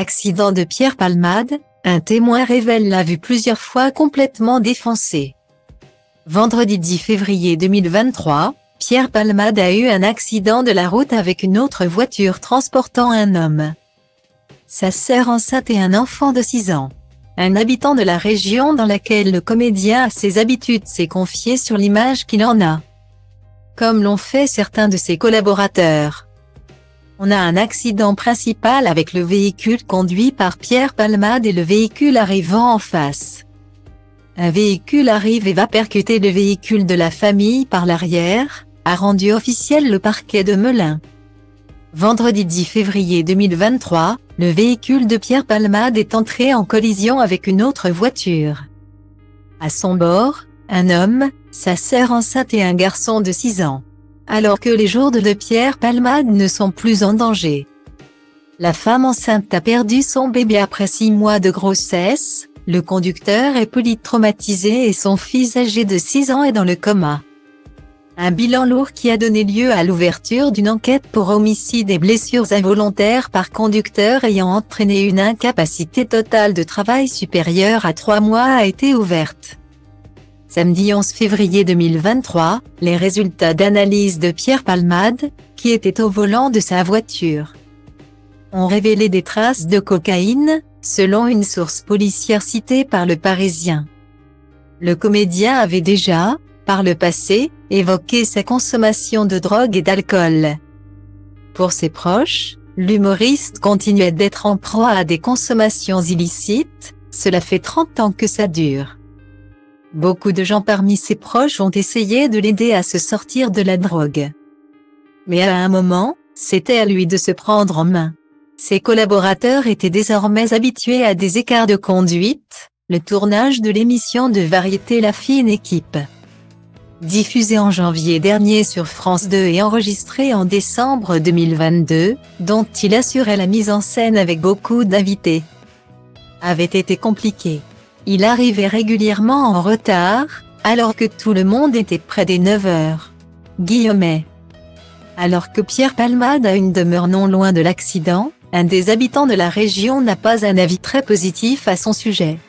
Accident de Pierre Palmade, un témoin révèle l'a vu plusieurs fois complètement défoncé. Vendredi 10 février 2023, Pierre Palmade a eu un accident de la route avec une autre voiture transportant un homme, sa sœur enceinte et un enfant de 6 ans. Un habitant de la région dans laquelle le comédien a ses habitudes s'est confié sur l'image qu'il en a, comme l'ont fait certains de ses collaborateurs. On a un accident principal avec le véhicule conduit par Pierre Palmade et le véhicule arrivant en face. Un véhicule arrive et va percuter le véhicule de la famille par l'arrière, a rendu officiel le parquet de Melun. Vendredi 10 février 2023, le véhicule de Pierre Palmade est entré en collision avec une autre voiture. À son bord, un homme, sa sœur enceinte et un garçon de 6 ans. Alors que les jours de Pierre Palmade ne sont plus en danger. La femme enceinte a perdu son bébé après 6 mois de grossesse, le conducteur est polytraumatisé et son fils âgé de 6 ans est dans le coma. Un bilan lourd qui a donné lieu à l'ouverture d'une enquête pour homicide et blessures involontaires par conducteur ayant entraîné une incapacité totale de travail supérieure à 3 mois a été ouverte. Samedi 11 février 2023, les résultats d'analyse de Pierre Palmade, qui était au volant de sa voiture, ont révélé des traces de cocaïne, selon une source policière citée par Le Parisien. Le comédien avait déjà, par le passé, évoqué sa consommation de drogue et d'alcool. Pour ses proches, l'humoriste continuait d'être en proie à des consommations illicites, cela fait 30 ans que ça dure. Beaucoup de gens parmi ses proches ont essayé de l'aider à se sortir de la drogue. Mais à un moment, c'était à lui de se prendre en main. Ses collaborateurs étaient désormais habitués à des écarts de conduite, le tournage de l'émission de variété La Fine Équipe, diffusée en janvier dernier sur France 2 et enregistrée en décembre 2022, dont il assurait la mise en scène avec beaucoup d'invités, avait été compliqué. Il arrivait régulièrement en retard, alors que tout le monde était près des 9 heures. Guillemet. Alors que Pierre Palmade a une demeure non loin de l'accident, un des habitants de la région n'a pas un avis très positif à son sujet.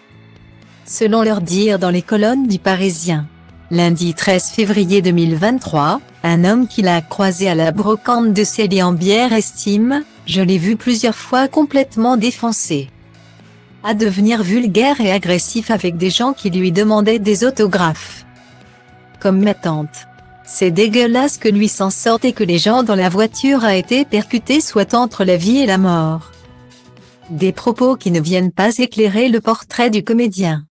Selon leur dire dans les colonnes du Parisien. Lundi 13 février 2023, un homme qu'il a croisé à la brocante de Célie-en-Bière estime « Je l'ai vu plusieurs fois complètement défoncé ». À devenir vulgaire et agressif avec des gens qui lui demandaient des autographes. Comme ma tante. C'est dégueulasse que lui s'en sorte et que les gens dans la voiture a été percutés soient entre la vie et la mort. Des propos qui ne viennent pas éclairer le portrait du comédien.